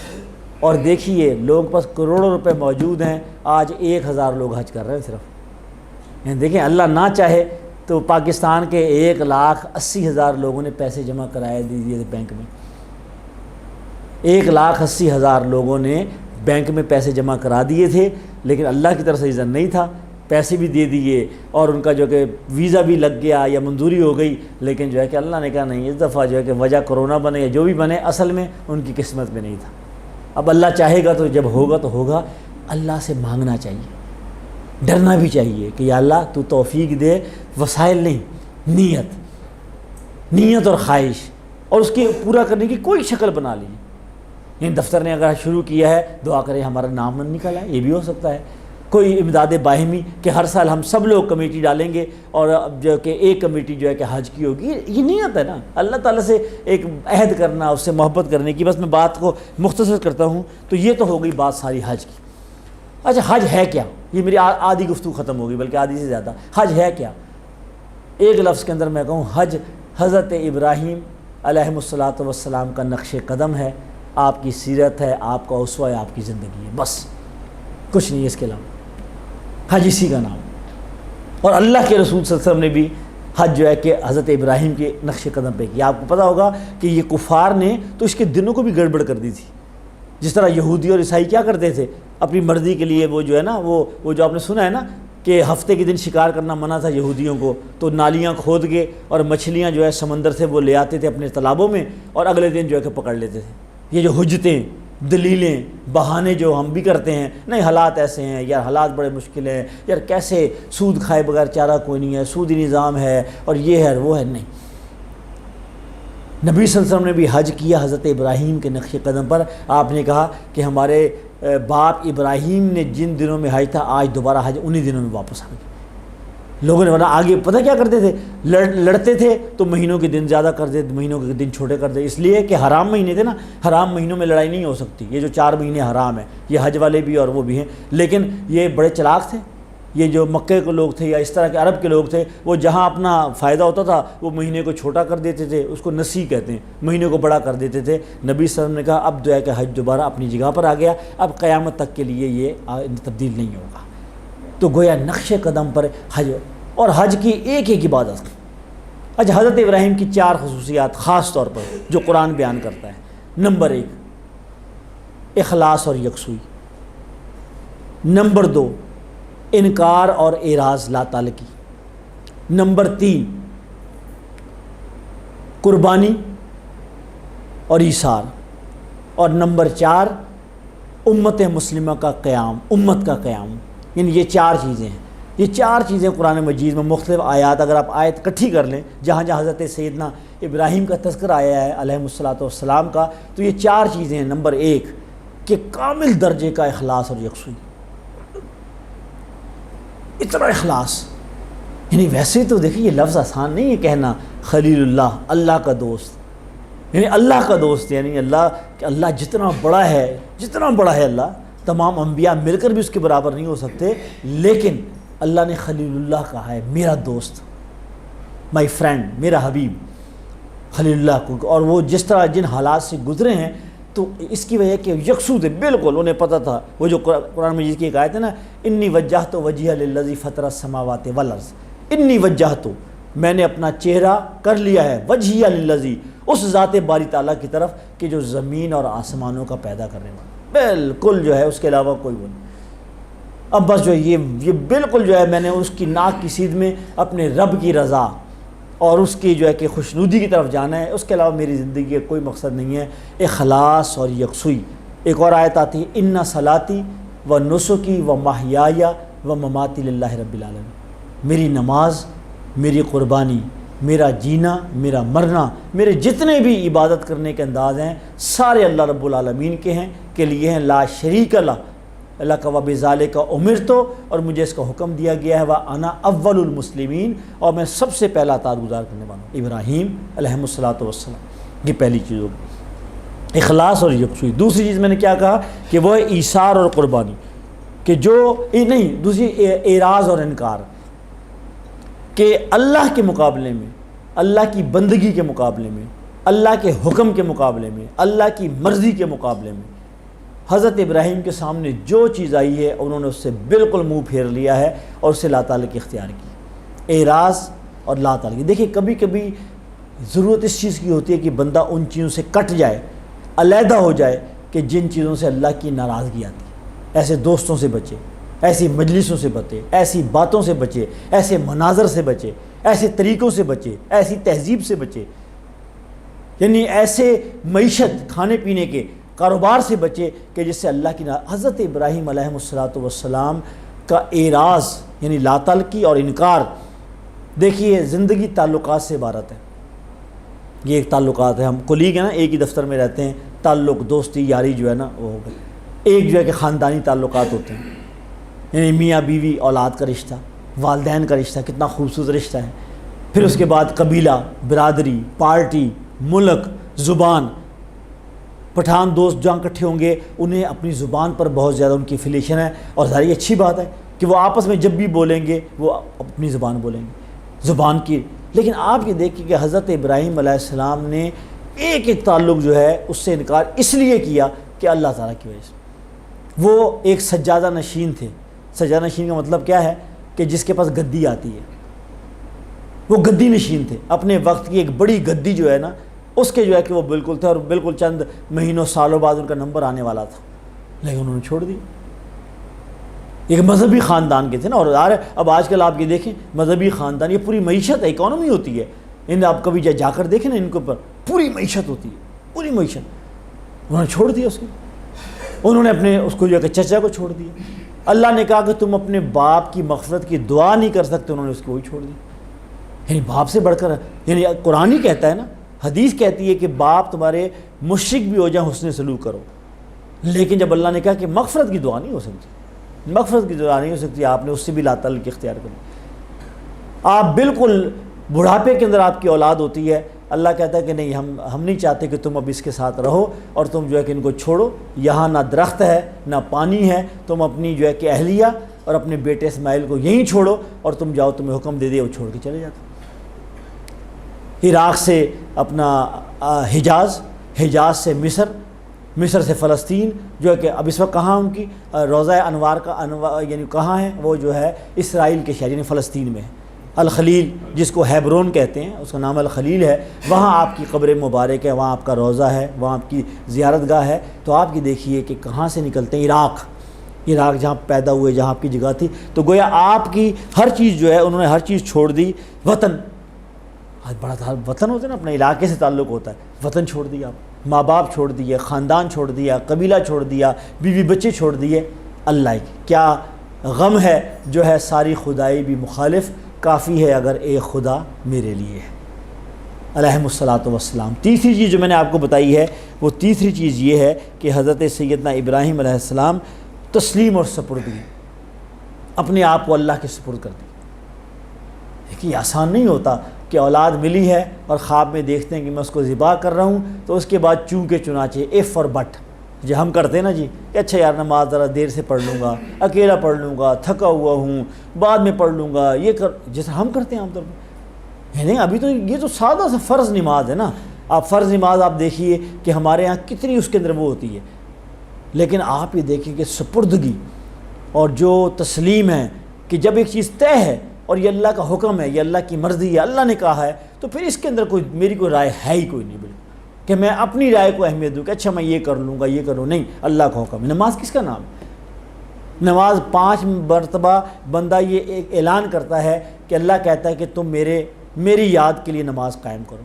اور دیکھیے لوگوں کے پاس کروڑوں روپے موجود ہیں، آج 1000 لوگ حج کر رہے ہیں صرف. یعنی دیکھیں اللہ نہ چاہے تو پاکستان کے 1,80,000 لوگوں نے پیسے جمع کرائے دیے بینک میں. 1,80,000 لوگوں نے بینک میں پیسے جمع کرا دیے تھے، لیکن اللہ کی طرف سے اذن نہیں تھا. پیسے بھی دے دیے اور ان کا جو کہ ویزا بھی لگ گیا یا منظوری ہو گئی، لیکن جو ہے کہ اللہ نے کہا نہیں، اس دفعہ جو ہے کہ وجہ کرونا بنے یا جو بھی بنے، اصل میں ان کی قسمت میں نہیں تھا. اب اللہ چاہے گا تو جب ہوگا تو ہوگا. اللہ سے مانگنا چاہیے، ڈرنا بھی چاہیے کہ یا اللہ تو توفیق دے. وسائل نہیں، نیت اور خواہش، اور اس کے پورا کرنے کی کوئی شکل بنا لی. یعنی دفتر نے اگر شروع کیا ہے دعا کرے ہمارا نام نہ نکل آئے، یہ بھی ہو سکتا ہے. کوئی امداد باہمی کہ ہر سال ہم سب لوگ کمیٹی ڈالیں گے اور جو کہ ایک کمیٹی جو ہے کہ حج کی ہوگی، یہ نیت ہے نا. اللہ تعالیٰ سے ایک عہد کرنا، اس سے محبت کرنے کی. بس میں بات کو مختصر کرتا ہوں. تو یہ تو ہو گئی بات ساری حج کی. اچھا حج ہے کیا؟ یہ میری آدھی گفتگو ختم ہوگی، بلکہ آدھی سے زیادہ. حج ہے کیا؟ ایک لفظ کے اندر میں کہوں، حج حضرت ابراہیم علیہ الصلاۃ والسلام کا نقش قدم ہے، آپ کی سیرت ہے، آپ کا اسوہ ہے، آپ کی زندگی ہے. بس کچھ نہیں ہے اس کے علاوہ. حج اسی کا نام. اور اللہ کے رسول صلی اللہ علیہ وسلم نے بھی حج جو ہے کہ حضرت ابراہیم کے نقش قدم پہ کیا. آپ کو پتہ ہوگا کہ یہ کفار نے تو اس کے دنوں کو بھی گڑبڑ کر دی تھی. جس طرح یہودی اور عیسائی کیا کرتے تھے اپنی مرضی کے لیے، وہ جو ہے نا وہ جو آپ نے سنا ہے نا کہ ہفتے کے دن شکار کرنا منع تھا یہودیوں کو، تو نالیاں کھود کے اور مچھلیاں جو ہے سمندر سے وہ لے آتے تھے اپنے تالابوں میں، اور اگلے دن جو ہے کہ پکڑ لیتے تھے. یہ جو حجتیں، دلیلیں، بہانے جو ہم بھی کرتے ہیں، نہیں حالات ایسے ہیں یار، حالات بڑے مشکل ہیں یار، کیسے سود کھائے بغیر چارہ کوئی نہیں ہے، سودی نظام ہے اور یہ ہے وہ ہے. نہیں، نبی صلی اللہ علیہ وسلم نے بھی حج کیا حضرت ابراہیم کے نقش قدم پر. آپ نے کہا کہ ہمارے باپ ابراہیم نے جن دنوں میں حج تھا، آج دوبارہ حج انہی دنوں میں واپس آ گئے. لوگوں نے ورنہ آگے پتہ کیا کرتے تھے، لڑتے تھے تو مہینوں کے دن زیادہ کر دے، مہینوں کے دن چھوٹے کر دے. اس لیے کہ حرام مہینے تھے نا، حرام مہینوں میں لڑائی نہیں ہو سکتی. یہ جو 4 مہینے حرام ہیں، یہ حج والے بھی اور وہ بھی ہیں. لیکن یہ بڑے چلاک تھے. یہ جو مکے کے لوگ تھے یا اس طرح کے عرب کے لوگ تھے، وہ جہاں اپنا فائدہ ہوتا تھا وہ مہینے کو چھوٹا کر دیتے تھے، اس کو نسی کہتے ہیں، مہینے کو بڑا کر دیتے تھے. نبی صلی اللہ علیہ وسلم نے کہا اب جو ہے کہ حج دوبارہ اپنی جگہ پر آ گیا، اب قیامت تک کے لیے یہ تبدیل نہیں ہوگا. تو گویا نقش قدم پر حج، اور حج کی ایک ایک عبادت. اچھا حضرت ابراہیم کی 4 خصوصیات خاص طور پر جو قرآن بیان کرتا ہے. نمبر 1 اخلاص اور یکسوئی. نمبر 2 انکار اور اعراض لا تعلقی. نمبر 3 قربانی اور ایثار. اور نمبر 4 امت مسلمہ کا قیام، امت کا قیام. یعنی یہ 4 چیزیں ہیں. یہ چار چیزیں قرآن مجید میں مختلف آیات، اگر آپ آیت اکٹھی کر لیں جہاں جہاں حضرت سیدنا ابراہیم کا تذکرہ آیا ہے علیہ الصلوۃ والسلام کا، تو یہ چار چیزیں ہیں۔ نمبر ایک کہ کامل درجے کا اخلاص اور یکسوئی، اتنا اخلاص، یعنی ویسے تو دیکھیں یہ لفظ آسان نہیں ہے کہنا، خلیل اللہ، اللہ کا دوست، یعنی اللہ کا دوست، یعنی اللہ کہ اللہ جتنا بڑا ہے اللہ، تمام انبیاء مل کر بھی اس کے برابر نہیں ہو سکتے، لیکن اللہ نے خلیل اللہ کہا ہے، میرا دوست، مائی فرینڈ، میرا حبیب، خلیل اللہ کو۔ اور وہ جس طرح جن حالات سے گزرے ہیں تو اس کی وجہ کہ یکسو تھے، بالکل انہیں پتہ تھا، وہ جو قرآن مجید کی ایک آیت ہے نا، انی وجہت وجہی للذی فطر السماوات والارض، انی وجہت، میں نے اپنا چہرہ کر لیا ہے، وجہی للذی، اس ذات باری تعالیٰ کی طرف کہ جو زمین اور آسمانوں کا پیدا کرنے والا، بالکل جو ہے اس کے علاوہ کوئی وہ نہیں۔ اب بس جو ہے یہ بالکل جو ہے میں نے اس کی ناک کی سیدھ میں اپنے رب کی رضا اور اس کی جو ہے کہ خوشنودی کی طرف جانا ہے، اس کے علاوہ میری زندگی کا کوئی مقصد نہیں ہے۔ اخلاص اور یکسوئی۔ ایک اور آیت آتی ہے، ان صلاتی و نسکی و محیای و مماتی للہ رب العالمین، میری نماز، میری قربانی، میرا جینا، میرا مرنا، میرے جتنے بھی عبادت کرنے کے انداز ہیں سارے اللہ رب العالمین کے ہیں، کے لیے ہیں، لا شریک لہ، اللہ کا وبذالک امرت، اور مجھے اس کا حکم دیا گیا ہے، وانا اول المسلمین، اور میں سب سے پہلا اطاعت گزار کرنے والا ہوں۔ ابراہیم علیہ الصلوۃ والسلام، یہ پہلی چیز ہوگی، اخلاص اور یکسوئی۔ دوسری چیز میں نے کیا کہا کہ وہ ہے ایثار اور قربانی، کہ جو نہیں، دوسری اعراض اور انکار، کہ اللہ کے مقابلے میں، اللہ کی بندگی کے مقابلے میں، اللہ کے حکم کے مقابلے میں، اللہ کی مرضی کے مقابلے میں حضرت ابراہیم کے سامنے جو چیز آئی ہے انہوں نے اس سے بالکل منہ پھیر لیا ہے اور اسے لا تعالیٰ کی اختیار کی، اعراض اور لا تعالیٰ کی۔ دیکھیں کبھی کبھی ضرورت اس چیز کی ہوتی ہے کہ بندہ ان چیزوں سے کٹ جائے، علیحدہ ہو جائے کہ جن چیزوں سے اللہ کی ناراضگی آتی ہے۔ ایسے دوستوں سے بچے، ایسی مجلسوں سے بچے، ایسی باتوں سے بچے، ایسے مناظر سے بچے، ایسے طریقوں سے بچے، ایسی تہذیب سے بچے، یعنی ایسے معیشت، کھانے پینے کے کاروبار سے بچے کہ جس سے اللہ کی حضرت ابراہیم علیہ الصلوۃ والسلام کا اعراض یعنی لا تعلقی اور انکار۔ دیکھیے زندگی تعلقات سے عبارت ہے، یہ ایک تعلقات ہے، ہم کولیگ ہیں نا، ایک ہی دفتر میں رہتے ہیں، تعلق دوستی یاری جو ہے نا وہ ہو گئی۔ ایک جو ہے کہ خاندانی تعلقات ہوتے ہیں، یعنی میاں بیوی اولاد کا رشتہ، والدین کا رشتہ، کتنا خوبصورت رشتہ ہے۔ پھر اس کے بعد قبیلہ، برادری، پارٹی، ملک، زبان۔ پٹھان دوست جہاں اکٹھے ہوں گے انہیں اپنی زبان پر بہت زیادہ ان کی افیلیشن ہے، اور ظاہر اچھی بات ہے کہ وہ آپس میں جب بھی بولیں گے وہ اپنی زبان بولیں گے، زبان کی۔ لیکن آپ یہ دیکھیں کہ حضرت ابراہیم علیہ السلام نے ایک ایک تعلق جو ہے اس سے انکار اس لیے کیا کہ اللہ تعالیٰ کی وجہ سے۔ وہ ایک سجادہ نشین تھے۔ سجادہ نشین کا مطلب کیا ہے کہ جس کے پاس گدی آتی ہے، وہ گدی نشین تھے۔ اپنے وقت کی ایک بڑی گدی جو ہے نا اس کے جو ہے کہ وہ بالکل تھے، اور بالکل چند مہینوں سالوں بعد ان کا نمبر آنے والا تھا، لیکن انہوں نے چھوڑ دی۔ ایک مذہبی خاندان کے تھے نا، اور اب آج کل آپ یہ دیکھیں مذہبی خاندان، یہ پوری معیشت ہے، اکانومی ہوتی ہے ان، آپ کبھی جا کر دیکھیں نا ان کے اوپر پوری معیشت ہوتی ہے، پوری معیشت۔ انہوں نے چھوڑ دیا اس کو، انہوں نے اپنے اس کو جو ہے کہ چچا کو چھوڑ دیا۔ اللہ نے کہا کہ تم اپنے باپ کی مغفرت کی دعا نہیں کر سکتے، انہوں نے اس کو وہی چھوڑ دی۔ یعنی باپ سے بڑھ کر، یعنی قرآن ہی کہتا ہے نا، حدیث کہتی ہے کہ باپ تمہارے مشرک بھی ہو جائیں حسن سلوک کرو، لیکن جب اللہ نے کہا کہ مغفرت کی دعا نہیں ہو سکتی، مغفرت کی دعا نہیں ہو سکتی، آپ نے اس سے بھی لا تعلق کی اختیار کر لی۔ آپ بالکل بڑھاپے کے اندر آپ کی اولاد ہوتی ہے، اللہ کہتا ہے کہ نہیں، ہم نہیں چاہتے کہ تم اب اس کے ساتھ رہو، اور تم جو ہے کہ ان کو چھوڑو، یہاں نہ درخت ہے نہ پانی ہے، تم اپنی جو ہے کہ اہلیہ اور اپنے بیٹے اسماعیل کو یہیں چھوڑو، اور تم جاؤ، تمہیں حکم دے دیا، وہ چھوڑ کے چلے جاتے۔ عراق سے اپنا حجاز، حجاز سے مصر، مصر سے فلسطین، جو ہے کہ اب اس وقت کہاں ان کی روضہ انوار کا یعنی کہاں ہے، وہ جو ہے اسرائیل کے شہر یعنی فلسطین میں ہے، الخلیل جس کو ہیبرون کہتے ہیں، اس کا نام الخلیل ہے، وہاں آپ کی قبر مبارک ہے، وہاں آپ کا روضہ ہے، وہاں آپ کی زیارت گاہ ہے۔ تو آپ کی دیکھیے کہ کہاں سے نکلتے ہیں، عراق جہاں پیدا ہوئے، جہاں آپ کی جگہ تھی، تو گویا آپ کی ہر چیز جو ہے انہوں نے ہر چیز چھوڑ دی۔ وطن، بڑا وطن ہوتا ہے نا، اپنے علاقے سے تعلق ہوتا ہے، وطن چھوڑ دیا آپ، ماں باپ چھوڑ دیے، خاندان چھوڑ دیا، قبیلہ چھوڑ دیا، بیوی بچے چھوڑ دیے، اللہ کی کیا غم ہے جو ہے ساری خدائی بھی مخالف، کافی ہے اگر ایک خدا میرے لیے ہے، علیہم الصلاۃ والسلام۔ تیسری چیز جو میں نے آپ کو بتائی ہے وہ تیسری چیز یہ ہے کہ حضرت سیدنا ابراہیم علیہ السلام تسلیم اور سپردگی، اپنے آپ کو اللہ کے سپرد کر دی۔ دیکھیے آسان نہیں ہوتا کہ اولاد ملی ہے اور خواب میں دیکھتے ہیں کہ میں اس کو ذبح کر رہا ہوں، تو اس کے بعد چونکہ چنانچہ ایف اور بٹ جو ہم کرتے ہیں نا جی کہ اچھا یار نماز ذرا دیر سے پڑھ لوں گا، اکیلا پڑھ لوں گا، تھکا ہوا ہوں، بعد میں پڑھ لوں گا، یہ کر جیسے ہم کرتے ہیں عام طور پہ۔ نہیں، ابھی تو یہ تو سادہ سا فرض نماز ہے نا، آپ فرض نماز آپ دیکھیے کہ ہمارے ہاں کتنی اس کے اندر وہ ہوتی ہے، لیکن آپ یہ دیکھیں کہ سپردگی اور جو تسلیم ہے کہ جب ایک چیز طے ہے اور یہ اللہ کا حکم ہے، یہ اللہ کی مرضی ہے، اللہ نے کہا ہے، تو پھر اس کے اندر کوئی میری کوئی رائے ہے ہی کوئی نہیں، بالکل کہ میں اپنی رائے کو اہمیت دوں کہ اچھا میں یہ کر لوں گا، یہ کروں، نہیں، اللہ کا حکم ہے۔ نماز کس کا نام ہے؟ نماز 5 مرتبہ بندہ یہ ایک اعلان کرتا ہے کہ اللہ کہتا ہے کہ تم میری یاد کے لیے نماز قائم کرو،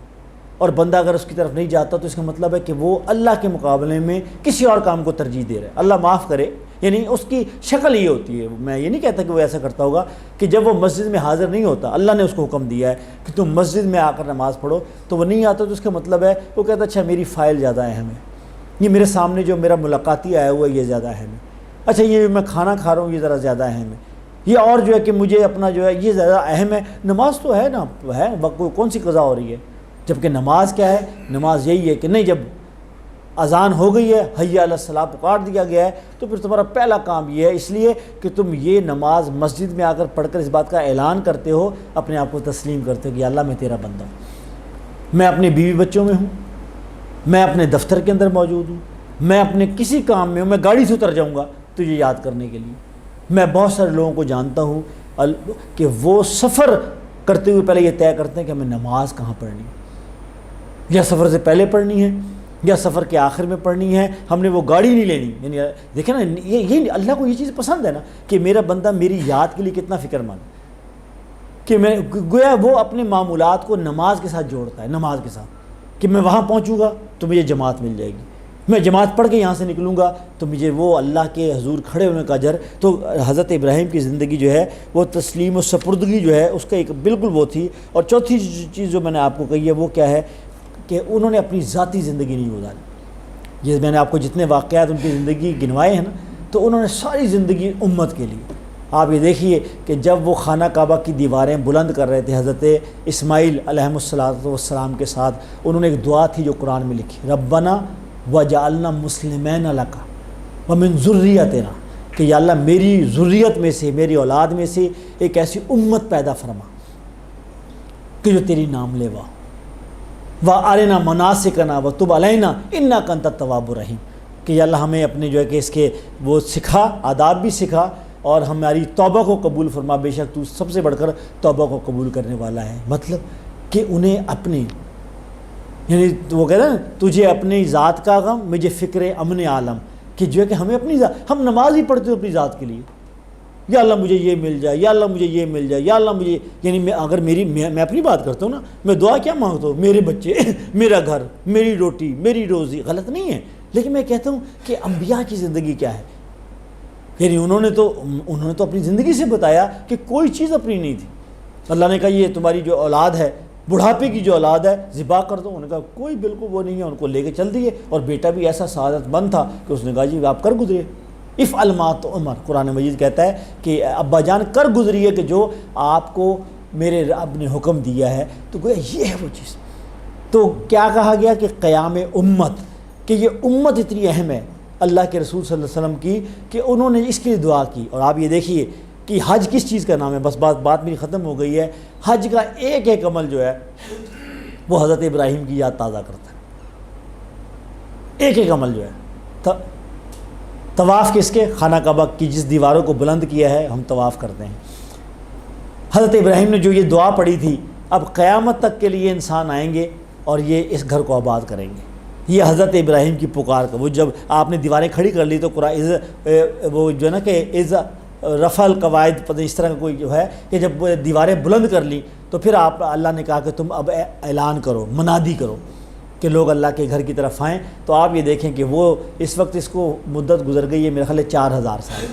اور بندہ اگر اس کی طرف نہیں جاتا تو اس کا مطلب ہے کہ وہ اللہ کے مقابلے میں کسی اور کام کو ترجیح دے رہا ہے۔ اللہ معاف کرے، یعنی اس کی شکل یہ ہوتی ہے، میں یہ نہیں کہتا کہ وہ ایسا کرتا ہوگا کہ جب وہ مسجد میں حاضر نہیں ہوتا، اللہ نے اس کو حکم دیا ہے کہ تم مسجد میں آ کر نماز پڑھو، تو وہ نہیں آتا، تو اس کا مطلب ہے وہ کہتا ہے اچھا میری فائل زیادہ اہم ہے، یہ میرے سامنے جو میرا ملاقاتی آیا ہوا ہے یہ زیادہ اہم ہے، اچھا یہ میں کھانا کھا رہا ہوں یہ ذرا زیادہ اہم ہے، یہ اور جو ہے کہ مجھے اپنا جو ہے یہ زیادہ اہم ہے۔ نماز تو ہے نا، ہے کون سی قضا ہو رہی ہے، جبکہ نماز کیا ہے؟ نماز یہی ہے کہ نہیں، جب اذان ہو گئی ہے، حی علی الصلاۃ پکار دیا گیا ہے، تو پھر تمہارا پہلا کام یہ ہے، اس لیے کہ تم یہ نماز مسجد میں آ کر پڑھ کر اس بات کا اعلان کرتے ہو، اپنے آپ کو تسلیم کرتے ہو کہ اللہ میں تیرا بندہ ہوں، میں اپنے بیوی بچوں میں ہوں، میں اپنے دفتر کے اندر موجود ہوں، میں اپنے کسی کام میں ہوں، میں گاڑی سے اتر جاؤں گا تجھے یاد کرنے کے لیے۔ میں بہت سارے لوگوں کو جانتا ہوں کہ وہ سفر کرتے ہوئے پہلے یہ طے کرتے ہیں کہ ہمیں نماز کہاں پڑھنی ہے، یا سفر سے پہلے پڑھنی ہے یا سفر کے آخر میں پڑھنی ہے، ہم نے وہ گاڑی نہیں لینی۔ یعنی دیکھیں نا، یہ اللہ کو یہ چیز پسند ہے نا کہ میرا بندہ میری یاد کے لیے کتنا فکر مند، کہ میں گویا وہ اپنے معمولات کو نماز کے ساتھ جوڑتا ہے، نماز کے ساتھ، کہ میں وہاں پہنچوں گا تو مجھے جماعت مل جائے گی، میں جماعت پڑھ کے یہاں سے نکلوں گا تو مجھے وہ اللہ کے حضور کھڑے ہونے کا اجر۔ تو حضرت ابراہیم کی زندگی جو ہے وہ تسلیم و سپردگی جو ہے اس کا ایک بالکل وہ تھی۔ اور چوتھی چیز جو میں نے آپ کو کہی ہے وہ کیا ہے کہ انہوں نے اپنی ذاتی زندگی نہیں گزاری۔ یہ میں نے آپ کو جتنے واقعات ان کی زندگی گنوائے ہیں نا، تو انہوں نے ساری زندگی امت کے لیے۔ آپ یہ دیکھیے کہ جب وہ خانہ کعبہ کی دیواریں بلند کر رہے تھے حضرت اسماعیل علیہ السلام کے ساتھ، انہوں نے ایک دعا تھی جو قرآن میں لکھی، ربنا وجعلنا مسلمین لک ومن ذریتنا، کہ یا اللہ میری ذریت میں سے، میری اولاد میں سے ایک ایسی امت پیدا فرما کہ جو تیری نام لیوا، وَأَرِنَا مَنَاسِكَنَا وَتُبْ عَلَيْنَا إِنَّكَ أَنْتَ التَّوَّابُ الرَّحِيمُ، کہ یا اللہ ہمیں اپنے جو ہے کہ اس کے وہ سکھا، آداب بھی سکھا، اور ہماری توبہ کو قبول فرما، بے شک تو سب سے بڑھ کر توبہ کو قبول کرنے والا ہے۔ مطلب کہ انہیں اپنے، یعنی وہ کہتے ہیں تجھے اپنی ذات کا غم مجھے فکر امن عالم، کہ جو ہے کہ ہمیں اپنی ذات، ہم نماز ہی پڑھتے ہو اپنی ذات کے لیے، یا اللہ مجھے یہ مل جائے، یا اللہ مجھے یہ مل جائے، یا اللہ مجھے، یعنی میں اگر میں اپنی بات کرتا ہوں نا، میں دعا کیا مانگتا ہوں؟ میرے بچے، میرا گھر، میری روٹی، میری روزی، غلط نہیں ہے، لیکن میں کہتا ہوں کہ انبیاء کی زندگی کیا ہے، یعنی انہوں نے تو اپنی زندگی سے بتایا کہ کوئی چیز اپنی نہیں تھی۔ اللہ نے کہا یہ تمہاری جو اولاد ہے، بڑھاپے کی جو اولاد ہے ذبح کر دو، انہوں نے کہا کوئی بالکل وہ نہیں ہے، ان کو لے کے چل دیے، اور بیٹا بھی ایسا سعادت مند تھا کہ اس نے کہا جی آپ کر گزرے، افعل ما تؤمر، قرآن مجید کہتا ہے کہ ابا جان کر گزریے کہ جو آپ کو میرے رب نے حکم دیا ہے، تو گویا یہ ہے وہ چیز۔ تو کیا کہا گیا کہ قیام امت، کہ یہ امت اتنی اہم ہے اللہ کے رسول صلی اللہ علیہ وسلم کی کہ انہوں نے اس کے لیے دعا کی۔ اور آپ یہ دیکھیے کہ حج کس چیز کا نام ہے، بس بات میری ختم ہو گئی ہے، حج کا ایک ایک عمل جو ہے وہ حضرت ابراہیم کی یاد تازہ کرتا ہے، ایک ایک عمل جو ہے۔ طواف کس کے؟ خانہ کعبہ کی جس دیواروں کو بلند کیا ہے ہم طواف کرتے ہیں۔ حضرت ابراہیم نے جو یہ دعا پڑھی تھی، اب قیامت تک کے لیے انسان آئیں گے اور یہ اس گھر کو آباد کریں گے، یہ حضرت ابراہیم کی پکار کا، وہ جب آپ نے دیواریں کھڑی کر لی تو قرآن وہ جو ہے نا کہ از رفع القواعد، پتہ اس طرح کا کوئی جو ہے کہ جب دیواریں بلند کر لی تو پھر اللہ نے کہا کہ تم اب اعلان کرو، منادی کرو کہ لوگ اللہ کے گھر کی طرف آئیں۔ تو آپ یہ دیکھیں کہ وہ اس وقت اس کو مدت گزر گئی ہے میرے خیال ہے 4000 سال،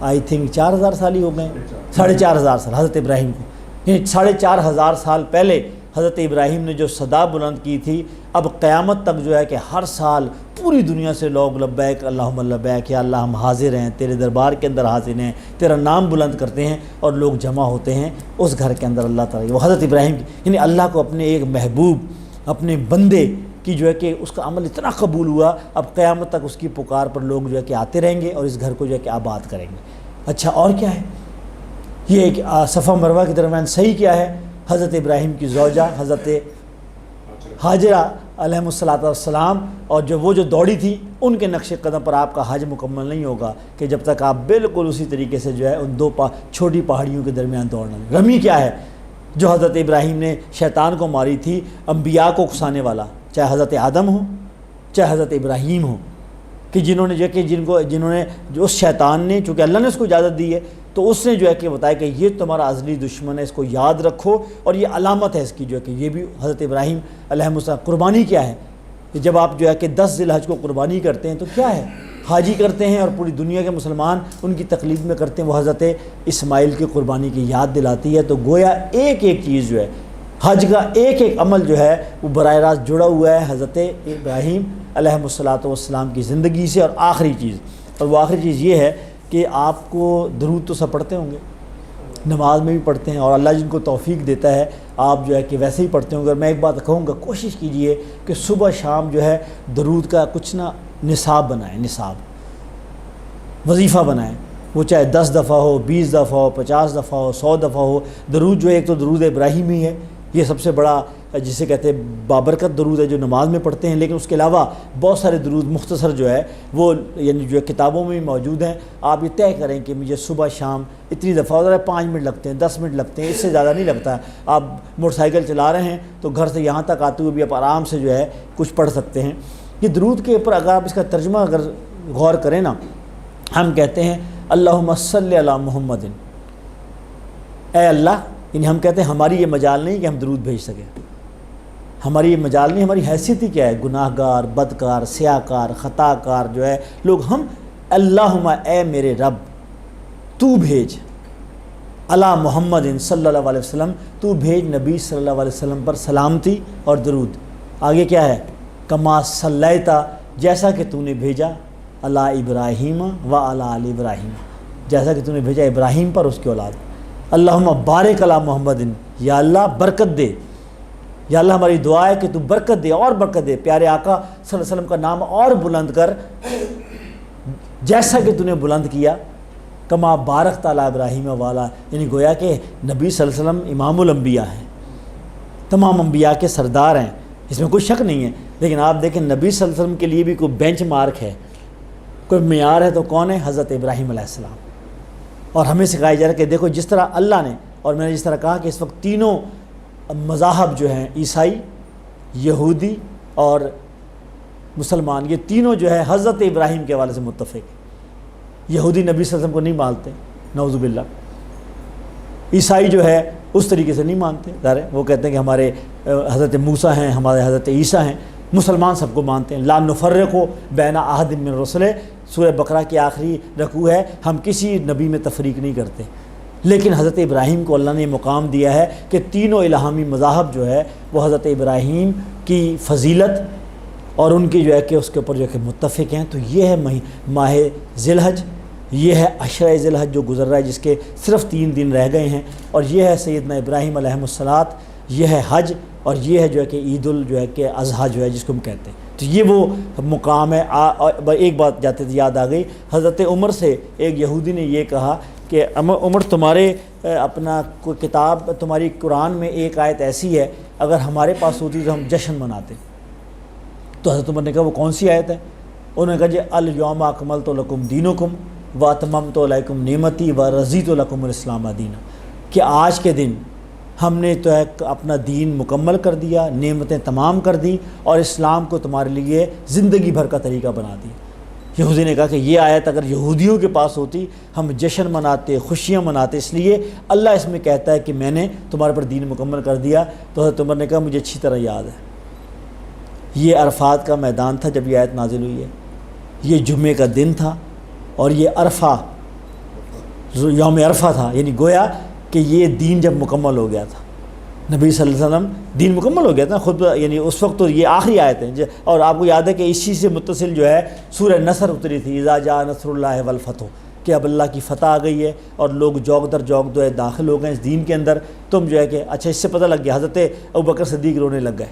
آئی تھنک 4000 سال ہی ہو گئے، 4500 سال حضرت ابراہیم کو، یعنی 4500 سال پہلے حضرت ابراہیم نے جو صدا بلند کی تھی، اب قیامت تک جو ہے کہ ہر سال پوری دنیا سے لوگ لبیک اللہم لبیک، یا اللہ ہم حاضر ہیں تیرے دربار کے اندر، حاضر ہیں تیرا نام بلند کرتے ہیں، اور لوگ جمع ہوتے ہیں اس گھر کے اندر اللہ تعالیٰ، وہ حضرت ابراہیم کی، یعنی اللہ کو اپنے ایک محبوب، اپنے بندے کی جو ہے کہ اس کا عمل اتنا قبول ہوا، اب قیامت تک اس کی پکار پر لوگ جو ہے کہ آتے رہیں گے اور اس گھر کو جو ہے کہ آباد کریں گے۔ اچھا اور کیا ہے یہ ایک صفا مروہ کے درمیان صحیح کیا ہے؟ حضرت ابراہیم کی زوجہ حضرت حاجرہ علیہم السلام، اور وہ جو دوڑی تھی ان کے نقش قدم پر آپ کا حج مکمل نہیں ہوگا کہ جب تک آپ بالکل اسی طریقے سے جو ہے ان دو چھوٹی پہاڑیوں کے درمیان دوڑنا نہیں۔ رمی کیا ہے؟ جو حضرت ابراہیم نے شیطان کو ماری تھی، انبیاء کو اکسانے والا، چاہے حضرت آدم ہو چاہے حضرت ابراہیم ہو، کہ جنہوں نے جو اس شیطان نے، چونکہ اللہ نے اس کو اجازت دی ہے تو اس نے جو ہے کہ بتایا کہ یہ تمہارا ازلی دشمن ہے، اس کو یاد رکھو، اور یہ علامت ہے اس کی جو ہے کہ یہ بھی حضرت ابراہیم علیہ السلام۔ قربانی کیا ہے کہ جب آپ جو ہے کہ 10 ذی الحج کو قربانی کرتے ہیں تو کیا ہے؟ حاجی کرتے ہیں اور پوری دنیا کے مسلمان ان کی تقلید میں کرتے ہیں، وہ حضرت اسماعیل کی قربانی کی یاد دلاتی ہے۔ تو گویا ایک ایک چیز جو ہے حج کا ایک ایک عمل جو ہے وہ براہ راست جڑا ہوا ہے حضرت ابراہیم علیہ السلام کی زندگی سے۔ اور آخری چیز، اور وہ آخری چیز یہ ہے کہ آپ کو درود تو سب پڑھتے ہوں گے، نماز میں بھی پڑھتے ہیں، اور اللہ جن کو توفیق دیتا ہے آپ جو ہے کہ ویسے ہی پڑھتے ہوں گے۔ اور میں ایک بات کہوں گا، کوشش کیجئے کہ صبح شام جو ہے درود کا کچھ نہ نصاب بنائیں، نصاب وظیفہ بنائیں، وہ چاہے 10 دفعہ ہو، 20 دفعہ ہو، 50 دفعہ ہو، 100 دفعہ ہو۔ درود جو ہے ایک تو درود ابراہیم ہی ہے، یہ سب سے بڑا جسے کہتے ہیں بابرکت درود ہے جو نماز میں پڑھتے ہیں، لیکن اس کے علاوہ بہت سارے درود مختصر جو ہے وہ یعنی جو کتابوں میں بھی موجود ہیں۔ آپ یہ طے کریں کہ مجھے صبح شام اتنی دفعہ ہو رہا ہے، 5 منٹ لگتے ہیں، 10 منٹ لگتے ہیں، اس سے زیادہ نہیں لگتا۔ آپ موٹر سائیکل چلا رہے ہیں تو گھر سے یہاں تک آتے ہوئے بھی آپ آرام سے جو ہے کچھ پڑھ سکتے ہیں۔ یہ درود کے اوپر اگر آپ اس کا ترجمہ اگر غور کریں نا، ہم کہتے ہیں اللہم صلی علی محمد، اے اللہ، یعنی ہم کہتے ہیں ہماری یہ مجال نہیں کہ ہم درود بھیج سکیں، ہماری یہ مجال نہیں، ہماری حیثیت ہی کیا ہے، گناہ گار، بدکار، سیاہ کار، خطا کار جو ہے لوگ ہم۔ اللہم، اے میرے رب، تو بھیج علی محمد صلی اللہ علیہ وسلم، تو بھیج نبی صلی اللہ علیہ وسلم پر سلامتی اور درود۔ آگے کیا ہے؟ کما صلیتا، جیسا کہ تو نے بھیجا، علی ابراہیم و علی آل ابراہیم، جیسا کہ تو نے بھیجا ابراہیم پر اس کی اولاد۔ اللہم بارک علی محمد، یا اللہ برکت دے، یا اللہ ہماری دعا ہے کہ تو برکت دے اور برکت دے، پیارے آقا صلی اللہ علیہ وسلم کا نام اور بلند کر جیسا کہ تو نے بلند کیا، کما بارکت علی ابراہیم والا، یعنی گویا کہ نبی صلی اللہ علیہ وسلم امام الانبیاء ہیں، تمام انبیاء کے سردار ہیں، اس میں کوئی شک نہیں ہے۔ لیکن آپ دیکھیں نبی صلی اللہ علیہ وسلم کے لیے بھی کوئی بینچ مارک ہے، کوئی معیار ہے تو کون ہے؟ حضرت ابراہیم علیہ السلام۔ اور ہمیں سکھایا جا رہا ہے کہ دیکھو جس طرح اللہ نے، اور میں نے جس طرح کہا کہ اس وقت تینوں مذاہب جو ہیں، عیسائی، یہودی اور مسلمان، یہ تینوں جو ہے حضرت ابراہیم کے حوالے سے متفق ہیں۔ یہودی نبی صلی اللہ علیہ وسلم کو نہیں مانتے، نعوذ باللہ۔ عیسائی جو ہے اس طریقے سے نہیں مانتے، ظاہر ہے وہ کہتے ہیں کہ ہمارے حضرت موسیٰ ہیں، ہمارے حضرت عیسیٰ ہیں۔ مسلمان سب کو مانتے ہیں، لا نفرق بین احد من رسل، سورہ بقرہ کی آخری رکوع ہے، ہم کسی نبی میں تفریق نہیں کرتے۔ لیکن حضرت ابراہیم کو اللہ نے مقام دیا ہے کہ تینوں الہامی مذاہب جو ہے وہ حضرت ابراہیم کی فضیلت اور ان کی جو ہے کہ اس کے اوپر جو ہے کہ متفق ہیں۔ تو یہ ہے ماہ ذی الحج، یہ ہے عشرہ ذی الحج جو گزر رہا ہے، جس کے صرف 3 دن رہ گئے ہیں، اور یہ ہے سیدنا ابراہیم علیہ الصلاۃ، یہ ہے حج، اور یہ ہے جو ہے کہ عید جو ہے کہ اضحیٰ جو ہے جس کو ہم کہتے ہیں۔ تو یہ وہ مقام ہے۔ ایک بات جاتے یاد آ گئی، حضرت عمر سے ایک یہودی نے یہ کہا کہ عمر تمہارے اپنا کوئی کتاب، تمہاری قرآن میں ایک آیت ایسی ہے اگر ہمارے پاس ہوتی تو ہم جشن مناتے۔ تو حضرت عمر نے کہا وہ کون سی آیت ہے؟ انہوں نے کہا جی الیوم اکملت لکم دینکم واتممت علیکم نعمتی ورضیت لکم الاسلام دینا، کہ آج کے دن ہم نے تو اپنا دین مکمل کر دیا، نعمتیں تمام کر دی، اور اسلام کو تمہارے لیے زندگی بھر کا طریقہ بنا دی۔ یہودی نے کہا کہ یہ آیت اگر یہودیوں کے پاس ہوتی ہم جشن مناتے، خوشیاں مناتے، اس لیے اللہ اس میں کہتا ہے کہ میں نے تمہارے پر دین مکمل کر دیا۔ تو حضرت عمر نے کہا مجھے اچھی طرح یاد ہے، یہ عرفات کا میدان تھا جب یہ آیت نازل ہوئی ہے، یہ جمعے کا دن تھا، اور یہ عرفہ یوم عرفہ تھا، یعنی گویا کہ یہ دین جب مکمل ہو گیا تھا، نبی صلی اللہ علیہ وسلم دین مکمل ہو گیا تھا خود، یعنی اس وقت تو یہ آخری آیت ہے. اور آپ کو یاد ہے کہ اسی سے متصل جو ہے سورہ نصر اتری تھی، اذا جاء نصر اللہ والفتح، کہ اب اللہ کی فتح آ گئی ہے اور لوگ جوگ در جوگ جو ہے داخل ہو گئے اس دین کے اندر. تم جو ہے کہ اچھا اس سے پتہ لگ گیا، حضرت ابوبکر صدیق رونے لگ گئے.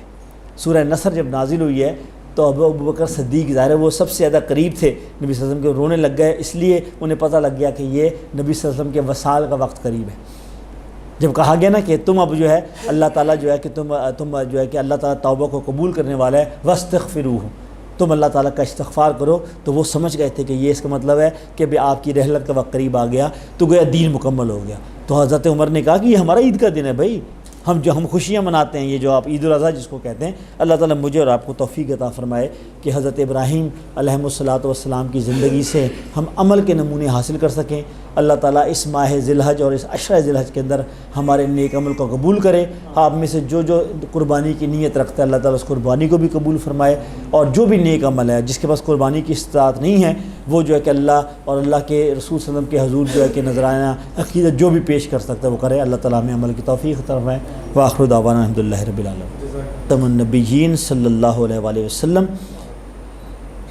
سورہ نصر جب نازل ہوئی ہے تو ابوبکر صدیق ظاہر ہے وہ سب سے زیادہ قریب تھے نبی صلی اللہ علیہ وسلم کے، رونے لگ گئے، اس لیے انہیں پتہ لگ گیا کہ یہ نبی صلی اللہ علیہ وسلم کے وصال کا وقت قریب ہے. جب کہا گیا نا کہ تم اب جو ہے اللہ تعالیٰ جو ہے کہ تم جو ہے کہ اللہ تعالیٰ توبہ کو قبول کرنے والا ہے، وَاسْتَغْفِرُوهُ، تم اللہ تعالیٰ کا استغفار کرو، تو وہ سمجھ گئے تھے کہ یہ اس کا مطلب ہے کہ بھی آپ کی رحلت کا وقت قریب آ گیا، تو گویا دین مکمل ہو گیا. تو حضرت عمر نے کہا کہ یہ ہمارا عید کا دن ہے بھائی، ہم خوشیاں مناتے ہیں، یہ جو آپ عید الاضحیٰ جس کو کہتے ہیں. اللہ تعالیٰ مجھے اور آپ کو توفیق عطا فرمائے کہ حضرت ابراہیم علیہ الصلاۃ والسلام کی زندگی سے ہم عمل کے نمونے حاصل کر سکیں. اللہ تعالیٰ اس ماہ ذی الحج اور اس عشرہ ذی الحج کے اندر ہمارے نیک عمل کو قبول کرے. آپ میں سے جو قربانی کی نیت رکھتا ہے اللہ تعالیٰ اس قربانی کو بھی قبول فرمائے، اور جو بھی نیک عمل ہے جس کے پاس قربانی کی استطاعت نہیں ہے وہ جو ہے کہ اللہ اور اللہ کے رسول صلی اللہ علیہ وسلم کے حضور جو ہے کہ نذرانہ عقیدت جو بھی پیش کر سکتا ہے وہ کرے. اللہ تعالیٰ ہمیں عمل کی توفیق عطا فرمائے. وآخر دعوانا الحمدللہ رب العالمین. تم النبیین صلی اللہ علیہ وآلہ وسلم.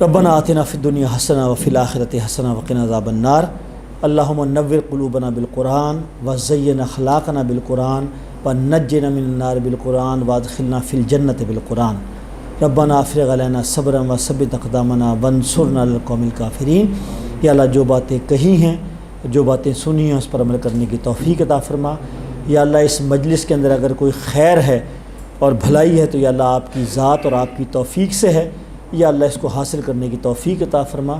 ربنا آتنا فی الدنیا حسنہ وفی الآخرۃ حسنہ وقنا عذاب النار. اللہم نور قلوبنا بالقرآن وزین اخلاقنا بالقرآن ونجنا من النار بالقرآن وادخلنا فی الجنۃ بالقرآن. ربنا افرغ علینا صبرا وثبت اقدامنا وانصرنا علی القوم الکافرین. یا اللہ جو باتیں کہی ہیں، جو باتیں سنی ہیں، اس پر عمل کرنے کی توفیق عطا فرما. یا اللہ اس مجلس کے اندر اگر کوئی خیر ہے اور بھلائی ہے تو یا اللہ آپ کی ذات اور آپ کی توفیق سے ہے. یا اللہ اس کو حاصل کرنے کی توفیق عطا فرما.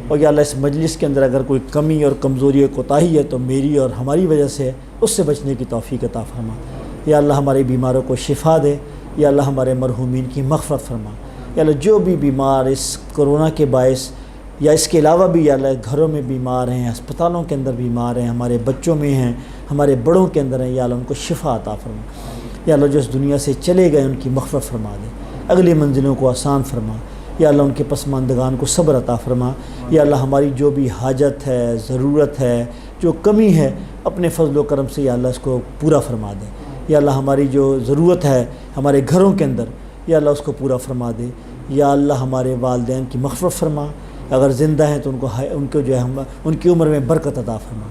اور یا اللہ اس مجلس کے اندر اگر کوئی کمی اور کمزوری اور کوتاہی ہے تو میری اور ہماری وجہ سے اس سے بچنے کی توفیق عطا فرما. یا اللہ ہمارے بیماروں کو شفا دے. یا اللہ ہمارے مرحومین کی مغفرت فرما. یا اللہ جو بھی بیمار اس کرونا کے باعث یا اس کے علاوہ بھی یا اللہ گھروں میں بیمار ہیں، ہسپتالوں کے اندر بیمار ہیں، ہمارے بچوں میں ہیں، ہمارے بڑوں کے اندر ہیں، یا اللہ ان کو شفا عطا فرما. یا اللہ جو اس دنیا سے چلے گئے ان کی مغفرت فرما دے، اگلی منزلوں کو آسان فرما. یا اللہ ان کے پسماندگان کو صبر عطا فرما. یا اللہ ہماری جو بھی حاجت ہے، ضرورت ہے، جو کمی ہے، اپنے فضل و کرم سے یا اللہ اس کو پورا فرما دے. یا اللہ ہماری جو ضرورت ہے ہمارے گھروں کے اندر یا اللہ اس کو پورا فرما دے. یا اللہ ہمارے والدین کی مغفرت فرما، اگر زندہ ہیں تو ان کو جو ہے ان کی عمر میں برکت عطا فرما.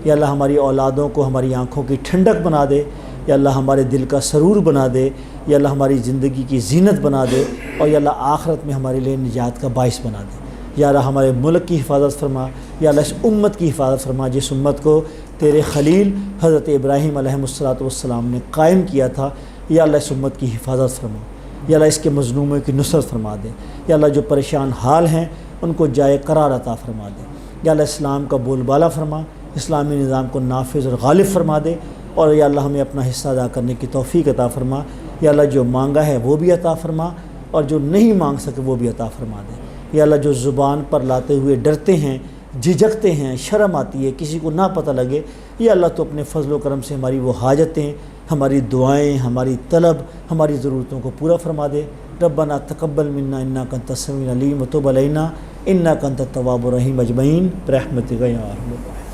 یا اللہ ہماری اولادوں کو ہماری آنکھوں کی ٹھنڈک بنا دے. یا اللہ ہمارے دل کا سرور بنا دے. یا اللہ ہماری زندگی کی زینت بنا دے. اور یا اللہ آخرت میں ہمارے لیے نجات کا باعث بنا دے. یا اللہ ہمارے ملک کی حفاظت فرما. یا اللہ اس امت کی حفاظت فرما جس امت کو تیرے خلیل حضرت ابراہیم علیہ الصلاۃ والسلام نے قائم کیا تھا. یا اللہ اس امت کی حفاظت فرما. یا اللہ اس کے مظلوموں کی نصرت فرما دے. یا اللہ جو پریشان حال ہیں ان کو جائے قرار عطا فرما دے. یا اللہ اسلام کا بول بالا فرما، اسلامی نظام کو نافذ اور غالب فرما دے. اور یا اللہ ہمیں اپنا حصہ ادا کرنے کی توفیق عطا فرما. یا اللہ جو مانگا ہے وہ بھی عطا فرما، اور جو نہیں مانگ سکے وہ بھی عطا فرما دے. یا اللہ جو زبان پر لاتے ہوئے ڈرتے ہیں، جھجکتے ہیں، شرم آتی ہے، کسی کو نہ پتہ لگے، یا اللہ تو اپنے فضل و کرم سے ہماری وہ حاجتیں، ہماری دعائیں، ہماری طلب، ہماری ضرورتوں کو پورا فرما دے. ربنا تقبل منا انک انت السمیع العلیم وتب علینا انک انت التواب الرحیم اجمعین برحمتک یا ارحم الراحمین.